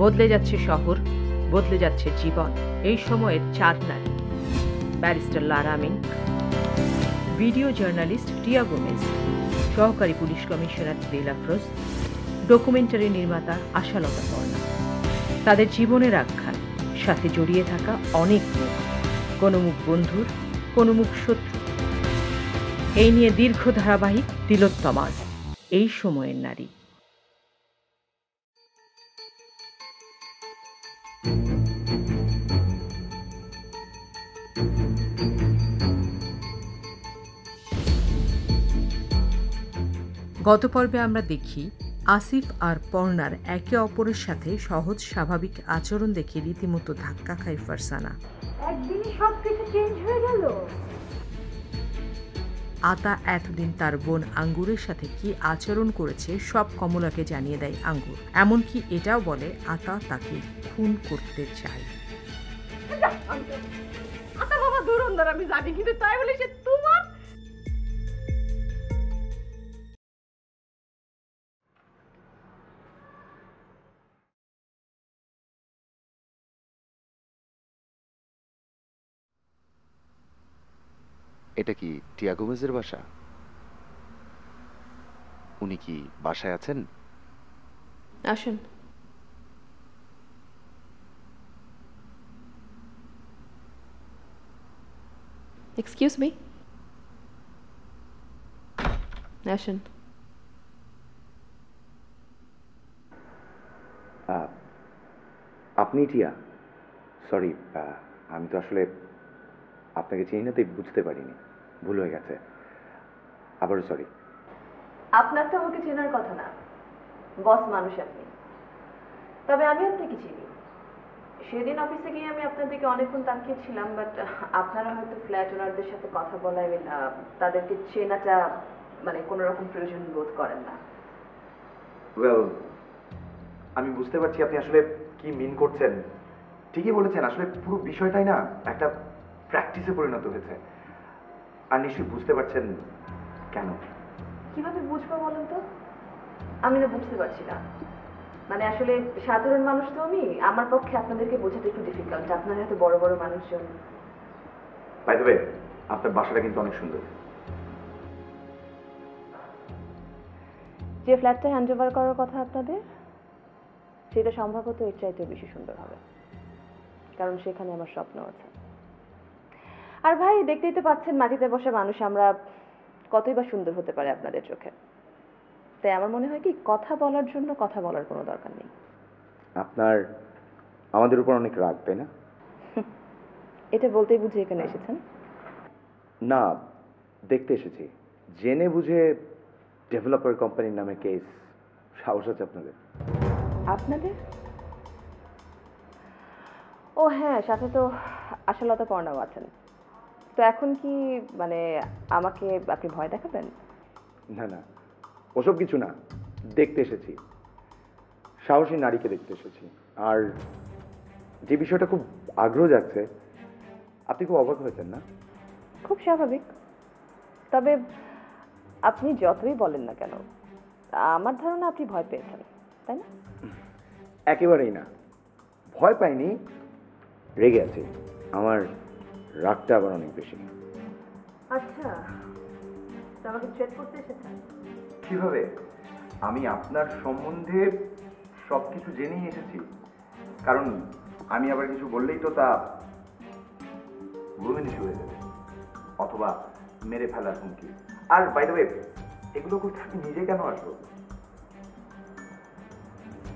বদলে যাচ্ছে শহর, বদলে যাচ্ছে জীবন। এই সময়ের 4 নারী: ব্যারিস্টার লারা মিন্ট, ভিডিও জার্নালিস্ট টিয়া গোমেজ, সহকারী পুলিশ কমিশনার দিল আফরোজ, ডকুমেন্টারি নির্মাতা আশালতা পর্ণা। তাদের জীবনের আখ্যান, সাথে জড়িয়ে থাকা অনেক মুখ, কোনো মুখ বন্ধুর, কোনো মুখ শত্রু। এই নিয়ে দীর্ঘ ধারাবাহিক তিলোত্তমাস, এই সময়ের নারী। গত পর্বে আমরা দেখি আসিফ আর পর্ণার একে অপরের সাথে সহজ স্বাভাবিক আচরণ দেখে রীতিমতো ধাক্কা খায় ফারসানা। একদিনই সবকিছু চেঞ্জ হয়ে গেল। আতা এতদিন তার বোন আঙ্গুরের সাথে কি আচরণ করেছে সব কমলাকে জানিয়ে দেয় আঙ্গুর। এমনকি এটাও বলে আতা তাকে খুন করতে চায়। আতা বাবা দুরন্দর আমি জানি, কিন্তু তাই বলে সে তোমার। এটা কি টিয়া গোমেজের বাসা? উনি কি বাসায় আছেন? আসুন। এক্সকিউজ মি, আসুন। আপনি টিয়া? সরি, আমি তো আসলে আপনাকে চিনি না, তাই বুঝতে পারিনি, ভুল হয়ে গেছে, আবারও সরি। আপনার তো আমাকে চেনার কথা না, বস মানুষ আপনি। তবে আমি আপনাকে চিনি। সেদিন অফিসে গিয়ে আমি আপনার দিকে অনেকক্ষণ তাকিয়েছিলাম, বাট আপনারা হয়তো ফ্ল্যাট ওনারদের সাথে কথা বলায় তাদেরকে চেনাটা মানে কোনো রকম প্রয়োজন বোধ করেন না। ওয়েল, আমি বুঝতে পারছি আপনি আসলে কি মিন করছেন। ঠিকই বলেছেন, আসলে পুরো বিষয়টাই না একটা প্র্যাকটিসে পরিণত হয়েছে। আর নিশ্চয়ই বুঝতে পারছেন কেন। কিভাবে বুঝবো বলেন তো? আমি না বুঝতে পারছি না। মানে আসলে সাধারণ মানুষ তো আমি, আমার পক্ষে আপনাদেরকে বোঝাটা একটু ডিফিকাল্ট। আপনারা এত বড় বড় মানুষজন। বাই দ্য ওয়ে, আপনার বাসাটা কিন্তু অনেক সুন্দর। যে ফ্ল্যাটটা হ্যান্ড ওভার করার কথা আপনাদের, সেটা সম্ভবত এর চাইতেও বেশি সুন্দর হবে, কারণ সেখানে আমার স্বপ্ন আছে। আর ভাই, দেখতেই তো পাচ্ছেন মাটিতে বসে মানুষ আমরা, কতই বা সুন্দর হতে পারে আপনাদের চোখে। তাই আমার মনে হয় কি, কথা বলার জন্য কথা বলার কোনো দরকার নেই। আপনার আমাদের উপর অনেক রাগ, তাই না? এটা বলতেই বুঝি এখানে এসেছেন? না, দেখতে এসেছি। জেনে বুঝে ডেভেলপার কোম্পানির নামে কেস। সাহস আছে আপনাদের? আপনাদের? ও হ্যাঁ, সাথে তো আশালতা পর্ণাও আছেন। তো এখন কি মানে আমাকে আপনি ভয় দেখাবেন? না না, ওসব কিছু না, দেখতে এসেছি, সাহসী নারীকে দেখতে এসেছি। আর যে বিষয়টা খুব আগ্রহ যাচ্ছে, আপনি খুব অবাক হয়েছেন না? খুব স্বাভাবিক। তবে আপনি যতই বলেন না কেন, আমার ধারণা আপনি ভয় পেয়েছেন, তাই না? একেবারেই না, ভয় পাইনি, রেগে আছি। আমার রাগটা আবার অনেক বেশি। আচ্ছা, তো আমাকে থ্রেট করতে এসেছেন? কিভাবে? আমি আপনার সম্বন্ধে সবকিছু জেনেই এসেছি, কারণ আমি আবার কিছু বললেই তো তা গুরুমিনিশ হয়ে যাবে, অথবা মেরে ফেলার হুমকি। আর বাই দ্য ওয়ে, এগুলো করতে আমি নিজে কেন আসবো?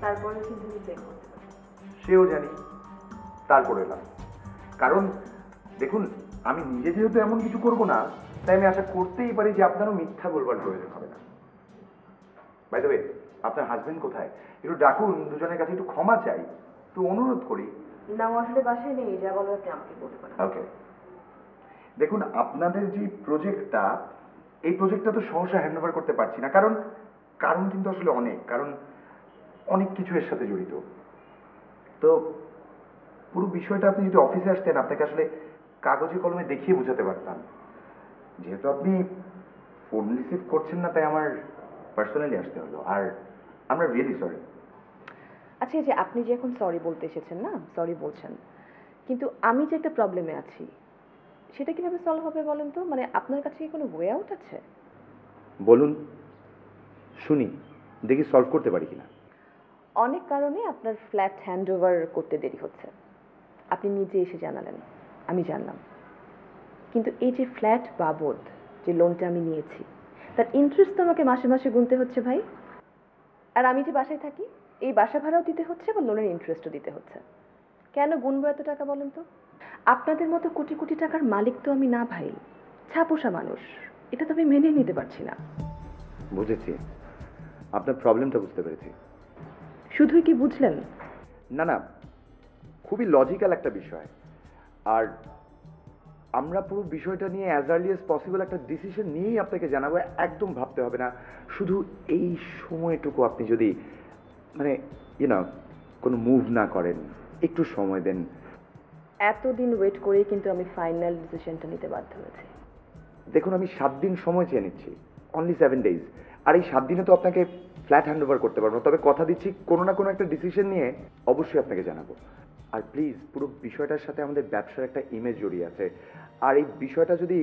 তারপরে কিন্তু চেক করতে পারি। সেও জানি, তারপরে এলাম। কারণ দেখুন, আমি নিজে যেহেতু এমন কিছু করব না, তাই আমি আশা করতেই পারি যে আপনারও মিথ্যা বলবার প্রয়োজন হবে না। বাই দ্য ওয়ে, আপনার হাজবেন্ড কোথায়? একটু ডাকুন, দুজনের কাছে একটু ক্ষমা চাই, একটু অনুরোধ করি। না, ও আসলে বাসায় নেই, যা বলার আপনি আমাকে বলতে পারেন। ওকে, দেখুন, আপনাদের যে প্রজেক্টটা, এই প্রজেক্টটা তো সহসা হ্যান্ড ওভার করতে পারছি না, কারণ কারণ কিন্তু আসলে কারণ অনেক কিছু এর সাথে জড়িত। তো পুরো বিষয়টা আপনি যদি অফিসে আসতেন, আপনাকে আসলে কাগজে কলমে দেখিয়ে বোঝাতে পারতাম। যেহেতু আপনি ফোন রিসিভ করছেন না, তাই আমার পার্সোনালি আসতে হলো। আর আমরা রিয়েলি সরি। আচ্ছা, এই যে আপনি যে এখন সরি বলতে এসেছেন না, সরি বলছেন, কিন্তু আমি যে একটা প্রবলেমে আছি সেটা কিভাবে সলভ হবে বলেন তো? মানে আপনার কাছে কি কোনো ওয়ে আউট আছে? বলুন, শুনি, দেখি সলভ করতে পারি কিনা। অনেক কারণে আপনার ফ্ল্যাট হ্যান্ড ওভার করতে দেরি হচ্ছে। আপনি নিজে এসে জানালেন, আমি জানলাম, কিন্তু এই যে ফ্ল্যাট বাবদ যে লোনটা আমি নিয়েছি তার ইন্টারেস্ট তো আমাকে মাসে মাসে গুনতে হচ্ছে ভাই। আর আমি যে বাসায় থাকি এই বাসা ভাড়াও দিতে হচ্ছে বা লোনের ইন্টারেস্টও দিতে হচ্ছে। কেন গুনবো এত টাকা বলেন তো? আপনাদের মতো কোটি কোটি টাকার মালিক তো আমি না ভাই, ছাপোষা মানুষ। এটা তো আমি মেনে নিতে পারছি না। বুঝেছি, আপনার প্রবলেমটা বুঝতে পেরেছি। শুধুই কি বুঝলেন? না না, খুবই লজিক্যাল একটা বিষয়। আর আমরা পুরো বিষয়টা নিয়ে অ্যাজ আর্লি অ্যাজ পসিবল একটা ডিসিশন নিয়েই আপনাকে জানাবো, একদম ভাবতে হবে না। শুধু এই সময়টুকু আপনি যদি মানে কোনো মুভ না করেন, একটু সময় দেন। এতদিন ওয়েট করেই কিন্তু আমি ফাইনাল ডিসিশনটা নিতে বাধ্য হয়েছি। দেখুন, আমি 7 দিন সময় চেয়ে নিচ্ছি, অনলি 7 ডেজ। আর এই 7 দিনে তো আপনাকে ফ্ল্যাট হ্যান্ড ওভার করতে পারবো না, তবে কথা দিচ্ছি কোনো না কোনো একটা ডিসিশন নিয়ে অবশ্যই আপনাকে জানাবো। আর প্লিজ, পুরো বিষয়টার সাথে আমাদের ব্যবসার একটা ইমেজ জড়িয়ে আছে। আর এই বিষয়টা যদি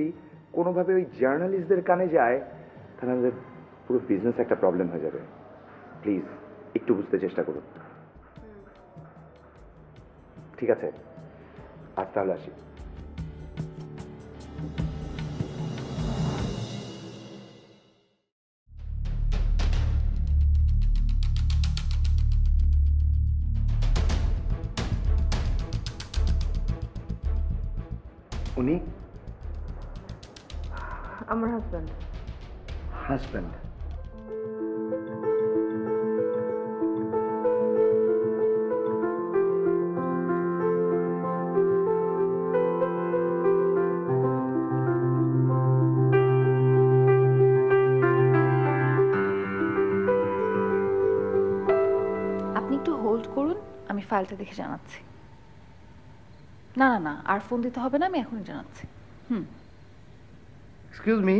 কোনোভাবে ওই জার্নালিস্টদের কানে যায় তাহলে আমাদের পুরো বিজনেস একটা প্রবলেম হয়ে যাবে। প্লিজ একটু বুঝতে চেষ্টা করুন। ঠিক আছে, আজ তাহলে আসি। উনি আমার হাজব্যান্ড। হাজব্যান্ড? আপনি একটু হোল্ড করুন, আমি ফাইলটা দেখে জানাচ্ছি। না না না, আর ফোন দিতে হবে না, আমি এখনই জানাচ্ছি। এক্সকিউজ মি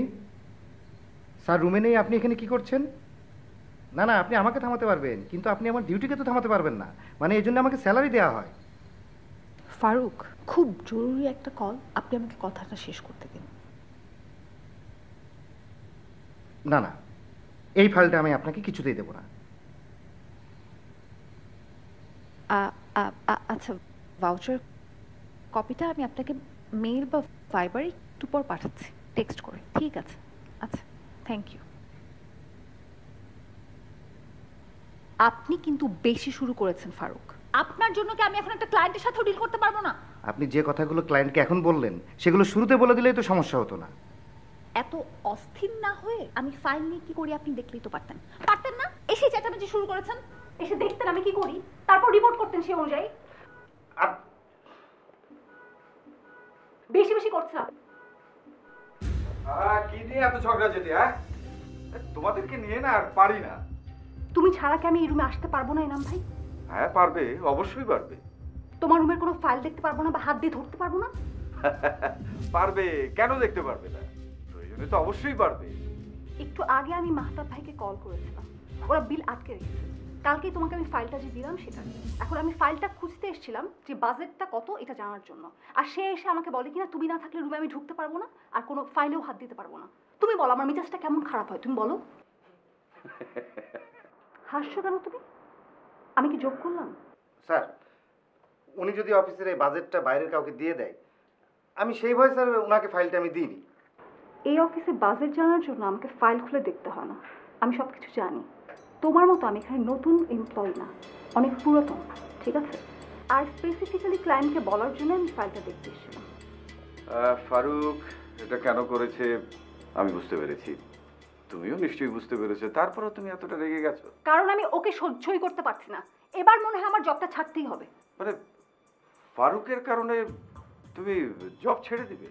স্যার, রুমে নেই, আপনি এখানে কি করছেন? না না, আপনি আমাকে থামাতে পারবেন, কিন্তু আপনি আমার ডিউটিকে তো থামাতে পারবেন না। মানে এই জন্য আমাকে স্যালারি দেওয়া হয়। ফারুক, খুব জরুরি একটা কল, আপনি আমাকে কথাটা শেষ করতে দিন। না না, এই ফাইলটা আমি আপনাকে কিছুতেই দেবো না। আচ্ছা, ভাউচার কপিটা আমি আপনাকে মেইল বা ফাইবারে একটু পর পাঠাচ্ছি, টেক্সট করে। ঠিক আছে, আচ্ছা, থ্যাংক ইউ। আপনি কিন্তু বেশি শুরু করেছেন ফারুক। আপনার জন্য কি আমি এখন একটা ক্লায়েন্টের সাথেও ডিল করতে পারবো না? আপনি যে কথাগুলো ক্লায়েন্টকে এখন বললেন সেগুলো শুরুতে বলে দিলেই তো সমস্যা হতো না। এত অস্থির না হয়ে আমি ফাইল নিয়ে কি করি আপনি দেখলেই তো পারতেন। পারতেন না? এসে চেঁচামেচি শুরু করেছেন, এসে দেখতেন আমি কি করি, তারপর রিপোর্ট করতেন সেই অনুযায়ী। বেশি বেশি করছেন। কি নিয়ে এত ঝগড়া যেতে? তোমাদেরকে নিয়ে না আর পারি না। তুমি ছাড়া কি আমি এই রুমে আসতে পারবো না এনাম ভাই? হ্যাঁ পারবে, অবশ্যই পারবে। তোমার রুমের কোনো ফাইল দেখতে পারবো না বা হাত দিয়ে ধরতে পারবো না? পারবে, কেন দেখতে পারবে না? প্রয়োজনে তো অবশ্যই পারবে। একটু আগে আমি মাহতাব ভাইকে কল করেছিলাম, ওরা বিল আটকে রেখেছে। কালকেই তোমাকে আমি ফাইলটা যে দিলাম সেটা, এখন আমি ফাইলটা খুঁজতে এসেছিলাম যে বাজেটটা কত এটা জানার জন্য। আর সে এসে আমাকে বলে কিনা তুমি না থাকলে রুমে আমি ঢুকতে পারবো না আর কোনো ফাইলেও হাত দিতে পারবো না। তুমি বলো আমার মেজাজটা কেমন খারাপ হয়, তুমি বলো। হাসছো কেন তুমি? আমি কি যোগ করলাম? স্যার, উনি যদি অফিসের এই বাজেটটা বাইরের কাউকে দিয়ে দেয়, আমি সেই ভয় স্যার ওনাকে ফাইলটা আমি দিইনি। এই অফিসে বাজেট জানার জন্য আমাকে ফাইল খুলে দেখতে হয় না, আমি সব কিছু জানি। তোমার মতো আমি এখানে নতুন এমপ্লয়ি না, অনেক পুরাতন, ঠিক আছে? আর স্পেসিফিক্যালি ক্লায়েন্টকে বলার জন্য আমি ফাইলটা দেখতে এসেছিলাম। ফারুক এটা কেন করেছে আমি বুঝতে পেরেছি, তুমিও নিশ্চয়ই বুঝতে পেরেছো, তারপরও তুমি এতটা রেগে গেছো। কারণ আমি ওকে সহ্যই করতে পারছি না। এবার মনে হয় আমার জবটা ছাড়তেই হবে। মানে ফারুকের কারণে তুমি জব ছেড়ে দিবে?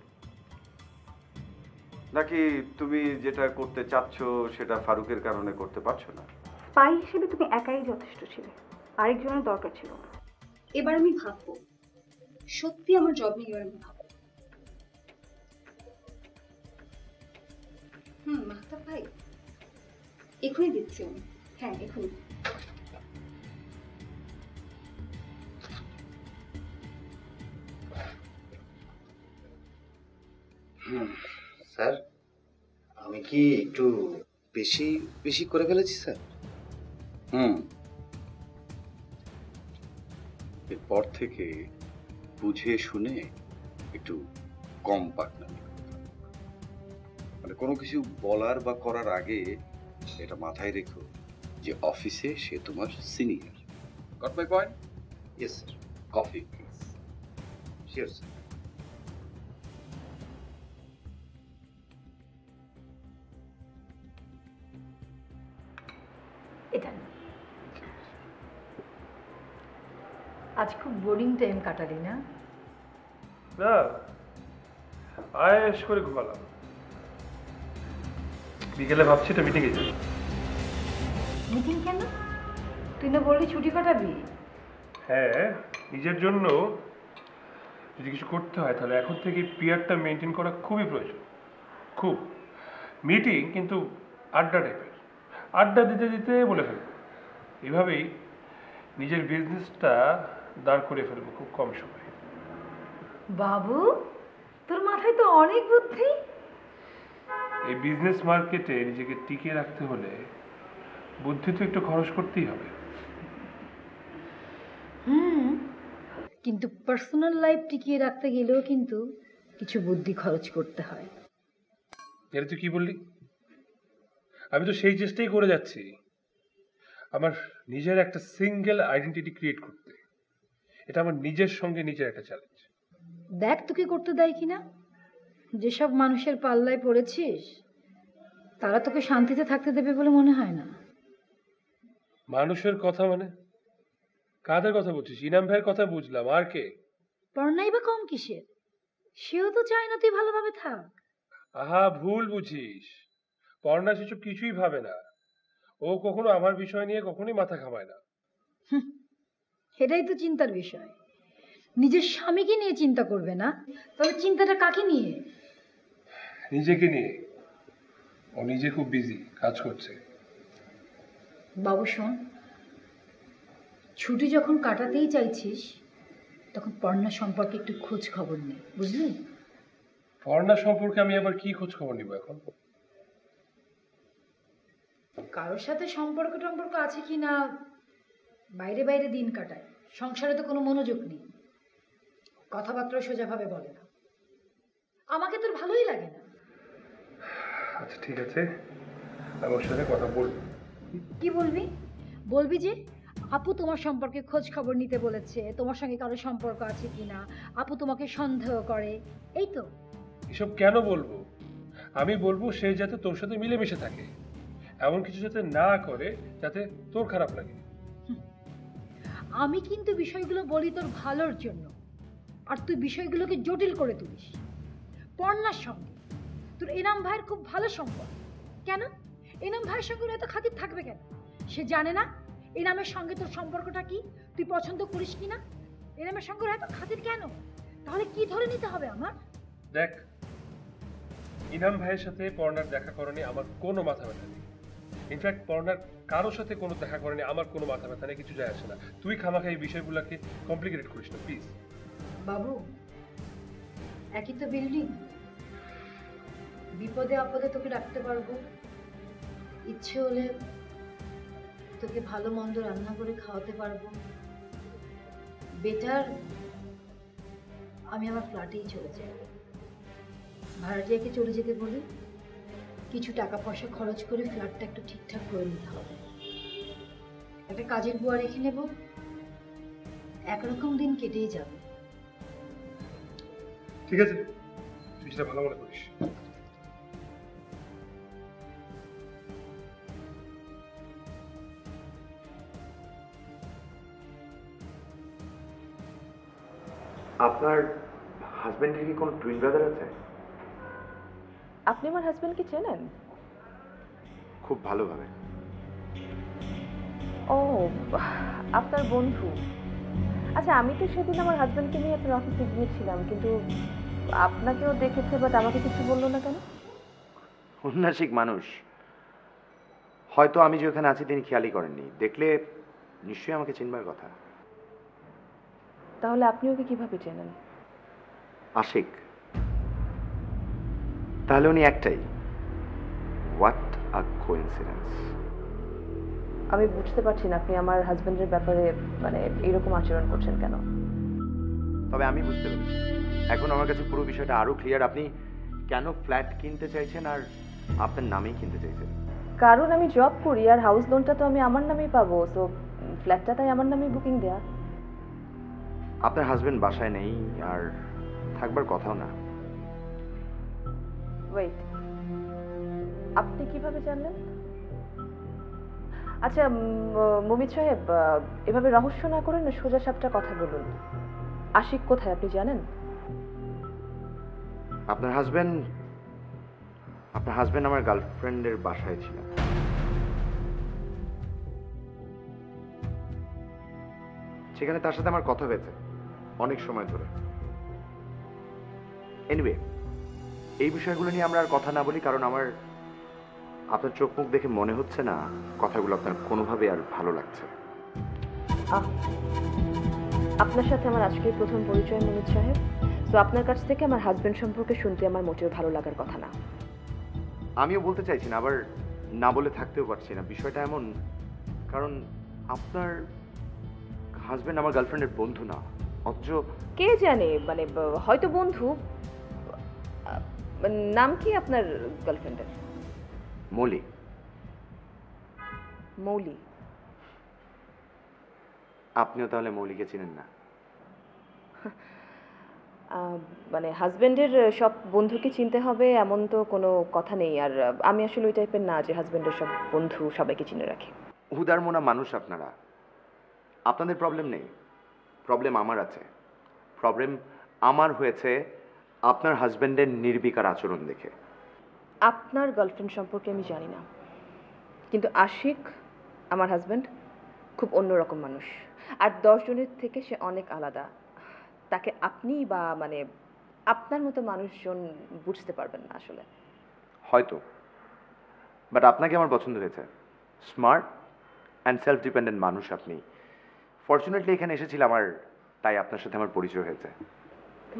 নাকি তুমি যেটা করতে চাচ্ছ সেটা ফারুকের কারণে করতে পারছো না? স্পাই হিসেবে তুমি একাই যথেষ্ট ছিলে, আরেকজনের দরকার ছিল না। এবার আমি ভাববো, সত্যি আমার জব নিয়ে এবার আমি ভাববো। মাহতাব ভাই, এখনই দিচ্ছি আমি। হ্যাঁ, এখনই। স্যার আমি কি একটু বেশি বেশি করে ফেলেছি স্যার? হুম, এরপর থেকে বুঝে শুনে একটু কম পার্টনার, মানে কোনো কিছু বলার বা করার আগে এটা মাথায় রেখো যে অফিসে সে তোমার senior. Got my point? Yes sir. Coffee please. Sure sir. এটা না। আজ খুব বোরিং টাইম কাটালি না? না, আয়েশ করে ঘুমালাম। বিকেলে ভাবছি এটা মিটিংয়ে যাই। মিটিং কেন? তুই না বললি ছুটি কাটাবি? হ্যাঁ, নিজের জন্য যদি কিছু করতে হয় তাহলে এখন থেকে পিয়ারটা মেনটেন করা খুবই প্রয়োজন। খুব। মিটিং কিন্তু আড্ডা টাইপের, আড্ডা দিতে দিতে বলে ফেলবো। এভাবেই নিজের বিজনেসটা দাঁড় করে ফেলবো খুব কম সময়ে। বাবু, তোর মাথায় তো অনেক বুদ্ধি। এই বিজনেস মার্কেটে নিজেকে টিকিয়ে রাখতে হলে বুদ্ধি তো একটু খরচ করতেই হবে। কিন্তু পার্সোনাল লাইফ টিকিয়ে রাখতে গেলেও কিন্তু কিছু বুদ্ধি খরচ করতে হয়। এটা তুই কি বললি? আমি তো সেই চেষ্টাই করে যাচ্ছি, আমার নিজের একটা সিঙ্গেল আইডেন্টিটি ক্রিয়েট করতে। এটা আমার নিজের সঙ্গে নিজের একটা চ্যালেঞ্জ। দেখ তোকে করতে দেয় কিনা। যেসব মানুষের পাল্লায় পড়েছিস তারা তোকে শান্তিতে থাকতে দেবে বলে মনে হয় না। মানুষের কথা মানে কাদের কথা বলছিস? ইনাম ভাইয়ের কথা বুঝলাম, আর কে? পড়নাই বা কম কিসের? সেও তো চায় না তুই ভালোভাবে থাক। আহা, ভুল বুঝিস। পর্ণা সেসব কিছুই ভাবে না। ও কখনো আমার বিষয় নিয়ে কখনোই মাথা ঘামায় না। এটাই তো চিন্তার বিষয়। নিজের স্বামীকে নিয়ে চিন্তা করবে না, তবে চিন্তাটা কাকে নিয়ে? নিজেকে নিয়ে। ও নিজে খুব বিজি, কাজ করছে। বাবু শোন, ছুটি যখন কাটাতেই চাইছিস তখন পর্ণা সম্পর্কে একটু খোঁজ খবর নে, বুঝলি? পর্ণা সম্পর্কে আমি আবার কি খোঁজ খবর নিব এখন? কারোর সাথে সম্পর্ক টম্পর্ক আছে কি না, বাইরে বাইরে দিন কাটায়, সংসারে তো কোনো মনোযোগ নেই, কথাবার্তা সোজাভাবে বলে না। আমাকে তোর ভালোই লাগে না। আচ্ছা ঠিক আছে, আমি ওর সাথে কথা বলবো। কি বলবি? বলবি যে আপু তোমার সম্পর্কে খোঁজ খবর নিতে বলেছে, তোমার সঙ্গে কারো সম্পর্ক আছে কিনা, আপু তোমাকে সন্দেহ করে, এই তো। এসব কেন বলবো? আমি বলবো সে যাতে তোর সাথে মিলেমিশে থাকে, এমন কিছু যাতে না করে যাতে তোর খারাপ লাগে। আমি কিন্তু বিষয়গুলো বলি তোর ভালোর জন্য, আর তুই বিষয়গুলোকে জটিল করে তুলিস। পর্ণার সঙ্গে তোর এনাম ভাইয়ের খুব ভালো সম্পর্ক। কেন এনাম ভাইয়ের সঙ্গে এত খাতির থাকবে কেন? সে জানে না এনামের সঙ্গে তোর সম্পর্কটা কি, তুই পছন্দ করিস কি না? এনামের সঙ্গে এত খাতির কেন? তাহলে কি ধরে নিতে হবে আমার? দেখ, ইনাম ভাইয়ের সাথে পর্ণার দেখা করেনি আমার কোনো মাথা ব্যথা নেই। ইনফ্যাক্ট পর্ণার কারোর সাথে কোনো দেখা করেনি আমার কোনো মাথা ব্যথা নেই, কিছু যায় আসে না। তুই খামাখা এই বিষয়গুলোকে কমপ্লিকেটেড করিস না প্লিজ। বাবু, একই তো বিল্ডিং, বিপদে আপদে তোকে রাখতে পারবো, ইচ্ছে হলে তোকে ভালো মন্দ রান্না করে খাওয়াতে পারবো। বেটার আমি আমার ফ্ল্যাটেই চলে যাই, ভাড়াটিয়াকে চলে যেতে বলি, কিছু টাকা পয়সা খরচ করে ফ্ল্যাটটা একটু ঠিকঠাক করে নিতে হবে, একটা কাজের বুয়া রেখে নেব, একরকম দিন কেটেই যাবে। ঠিক আছে, তুই সেটা ভালো মনে করিস। আপনার হাজবেন্ডের কি কোনো টুইন ব্রাদার আছে? আপনি আমার হাজবেন্ডকে চেনেন? খুব ভালোভাবে। ও, আপনার বন্ধু। আচ্ছা, আমি তো সেদিন আমার হাজবেন্ডকে নিয়ে আপনার অফিসে গিয়েছিলাম, কিন্তু আপনাকেও দেখেছে, বাট আমাকে কিছু বললো না কেন? উন্নাসিক মানুষ, হয়তো আমি যে ওখানে আছি তিনি খেয়ালই করেননি, দেখলে নিশ্চয়ই আমাকে চিনবার কথা। তাহলে আপনি ওকে কিভাবে চেনেন? আশিক। তাহলে উনি একটাই। What a coincidence. আমি বুঝতে পারছি না আপনি আমার হাজবেন্ডের ব্যাপারে মানে এরকম আচরণ করছেন কেন। তবে আমি বুঝতে পেরেছি। এখন আমার কাছে পুরো বিষয়টা আরো ক্লিয়ার। আপনি কেন ফ্ল্যাট কিনতে চাইছেন আর আপনার নামেই কিনতে চাইছেন? কারণ আমি জব করি আর হাউস লোনটা তো আমি আমার নামেই পাবো, সো ফ্ল্যাটটা তাই আমার নামেই বুকিং দেয়া। আপনার হাজবেন্ড বাসায় নেই আর থাকবার কথাও না। ওয়েট, আপনি কিভাবে জানলেন? আচ্ছা মুমিত সাহেব, এভাবে রহস্য না করেন না, সোজা সাপটা কথা বলুন। আশিক কোথায় আপনি জানেন? আপনার হাজবেন্ড আমার গার্লফ্রেন্ডের বাসায় ছিল। সেখানে তার সাথে আমার কথা হয়েছে অনেক সময় ধরে। এনিওয়ে, এই বিষয়গুলো নিয়ে আমরা আর কথা না বলি, কারণ আমার আপনার চোখ মুখ দেখে মনে হচ্ছে না কথাগুলো আপনার কোনোভাবে আর ভালো লাগছে। আপনার সাথে আমার আজকের প্রথম পরিচয় মুমিত সাহেব, তো আপনার কাছ থেকে আমার হাজবেন্ড সম্পর্কে শুনতে আমার মোটেও ভালো লাগার কথা না। আমিও বলতে চাইছি না, আবার না বলে থাকতেও পারছি না। বিষয়টা এমন, কারণ আপনার হাজবেন্ড আমার গার্লফ্রেন্ডের বন্ধু না, অথচ কে জানে, মানে হয়তো বন্ধু। নাম কি আপনার গার্লফ্রেন্ডের? মৌলি। মৌলি? আপনিও তাহলে মৌলিকে চিনেন না? মানে হাজবেন্ডের সব বন্ধুকে চিনতে হবে এমন তো কোনো কথা নেই। আর আমি আসলে ওই টাইপের না যে হাজবেন্ডের সব বন্ধু সবাইকে চিনে রাখি। উদার মনা মানুষ আপনারা, আপনাদের প্রবলেম নেই। প্রবলেম আমার আছে। প্রবলেম আমার হয়েছে আপনার হাজবেন্ডের নির্বিকার আচরণ দেখে। আপনার গার্লফ্রেন্ড সম্পর্কে আমি জানি না, কিন্তু আশিক আমার হাজবেন্ড খুব অন্যরকম মানুষ, আর 10 জনের থেকে সে অনেক আলাদা। তাকে আপনি বা মানে আপনার মতো মানুষজন বুঝতে পারবেন না আসলে। হয়তো, বাট আপনাকে আমার পছন্দ হয়েছে। স্মার্ট অ্যান্ড সেলফ ডিপেন্ডেন্ট মানুষ আপনি। ফর্চুনেটলি এখানে এসেছিলাম, আর তাই আপনার সাথে আমার পরিচয় হয়েছে।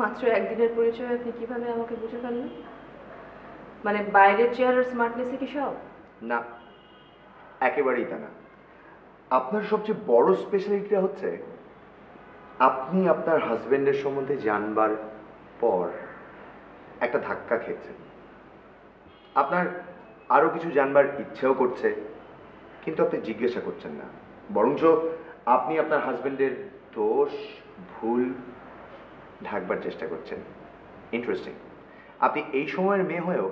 মাত্র একদিনের পরিচয় আপনি কিভাবে আমাকে বুঝে ফেললেন? মানে বাইরের চেহারার স্মার্টনেসে কি সব? না, একেবারেই তা না। আপনার সবচেয়ে বড় স্পেশালিটিটা হচ্ছে আপনি আপনার হাজবেন্ডের সম্বন্ধে জানবার পর একটা ধাক্কা খেয়েছেন। আপনার আরো কিছু জানবার ইচ্ছেও করছে, কিন্তু আপনি জিজ্ঞাসা করছেন না, বরঞ্চ আপনি আপনার হাজবেন্ডের দোষ ভুল ঢাকবার চেষ্টা করছেন। ইন্টারেস্টিং, আপনি এই সময়ের মেয়ে হয়েও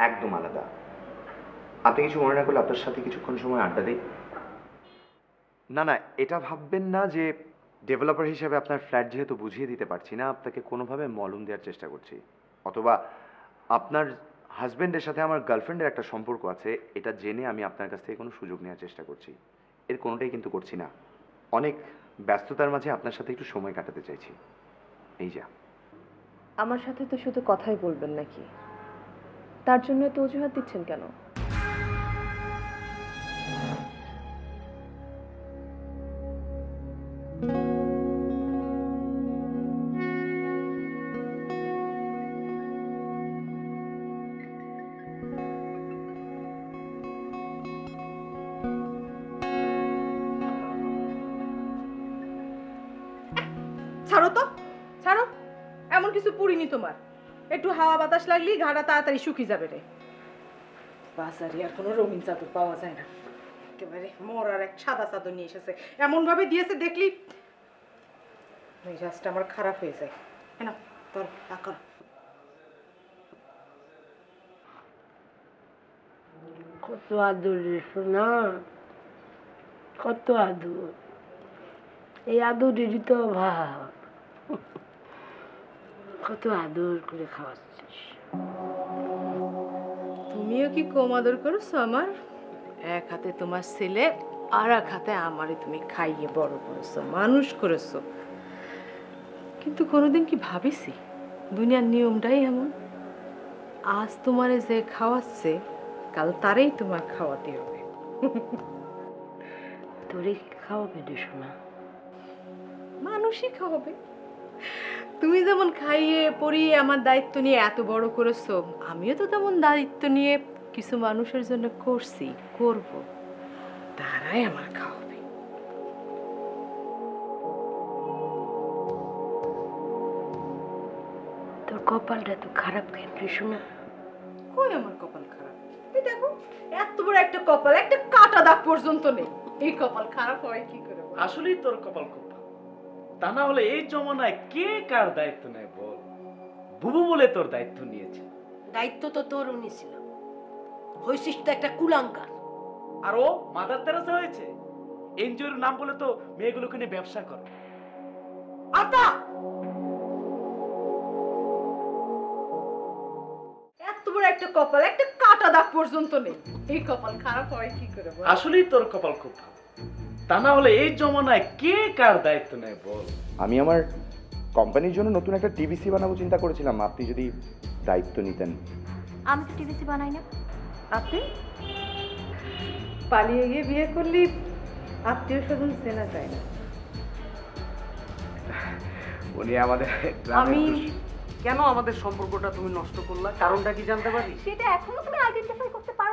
একদম আলাদা। আপনি কিছু মনে না করলে আপনার সাথে কিছুক্ষণ সময় আড্ডা দিই? না না, এটা ভাববেন না যে ডেভেলপার হিসেবে আপনার ফ্ল্যাট যেহেতু বুঝিয়ে দিতে পারছি না, আপনাকে কোনোভাবে মলম দেওয়ার চেষ্টা করছি, অথবা আপনার হাজবেন্ডের সাথে আমার গার্লফ্রেন্ডের একটা সম্পর্ক আছে এটা জেনে আমি আপনার কাছ থেকে কোনো সুযোগ নেওয়ার চেষ্টা করছি। এর কোনোটাই কিন্তু করছি না। অনেক ব্যস্ততার মাঝে আপনার সাথে একটু সময় কাটাতে চাইছি, এই যা। আমার সাথে তো শুধু কথাই বলবেন নাকি? তার জন্য তো অজুহাত দিচ্ছেন কেন? ছাড়ো তো, ছাড়ো। এমন কিছু পুরিনি তোমার, একটু হাওয়া বাতাস লাগলেই ঘাড়া তাড়াতাড়ি শুকিয়ে যাবে রে। বাজারে আর কোনো রঙিন চাদর পাওয়া যায় না, একেবারে মরার এক সাদা চাদর নিয়ে এসেছে, এমন ভাবে দিয়েছে দেখলি মেজাজটা আমার খারাপ হয়ে যায়। না তোর টাকা কত আদর রে সোনা, কত আদর। এই আদরেরই তো অভাব। কত আদর করে খাওয়াচ্ছিস। তুমিও কি কম আদর করেছো আমার? এক হাতে তোমার ছেলে আর এক হাতে আমারে তুমি খাইয়ে বড় করেছো, মানুষ করেছো, কিন্তু কোনোদিন কি ভাবিছি দুনিয়ার নিয়মটাই এমন? আজ তোমারে যে খাওয়াচ্ছে কাল তারেই তোমার খাওয়াতে হবে। তোরে কি খাওয়াবে রে সোনা? মানুষই খাওয়াবে। তুমি যেমন খাইয়ে পরিয়ে আমার দায়িত্ব নিয়ে এত বড় করেছো, আমিও তো তেমন দায়িত্ব নিয়ে কিছু মানুষের জন্য করছি, করব, তারাই আমার খাওয়াবে। তোর কপালটা তো খারাপ কেন রে শোনা? কই আমার কপাল খারাপ? এই দেখো এত বড় একটা কপাল, একটা কাটা দাগ পর্যন্ত নেই। এই কপাল খারাপ হয় কি করে? আসলেই তোর কপাল খুব ভালো। তা না হলে এই জমানায় কে কার দায়িত্ব নেয় বল? বুবু বলে তোর দায়িত্ব নিয়েছে। দায়িত্ব তো তোরও নিয়েছিল, হয়েছিস তো একটা কুলাঙ্কার। আর ও মাদার তেরেসা হয়েছে। এনজিওর নাম বলে তো মেয়েগুলোকে নিয়ে ব্যবসা করে। আতা এত বড় একটা কপাল, একটা কাটা দাগ পর্যন্ত নেই। এই কপাল খারাপ হয় কি করে? আসলেই তোর কপাল খুব ভালো। তা না হলে এই জমানায় কে কার দায়িত্ব নেয় বল? আমি আমার কোম্পানির জন্য নতুন একটা টিভিসি বানাবো চিন্তা করেছিলাম, আপনি যদি দায়িত্ব নিতেন। আমি তো টিভিসি বানাই না। আপনি পালিয়ে গিয়ে বিয়ে করলি, আত্মীয় স্বজন চেনা যায় না। উনি আমাদের আমি কেন আমাদের সম্পর্কটা তুমি নষ্ট করলা? কারণটা কি জানতে পারি? সেটা এখনো তুমি আইডেন্টিফাই করতে পারো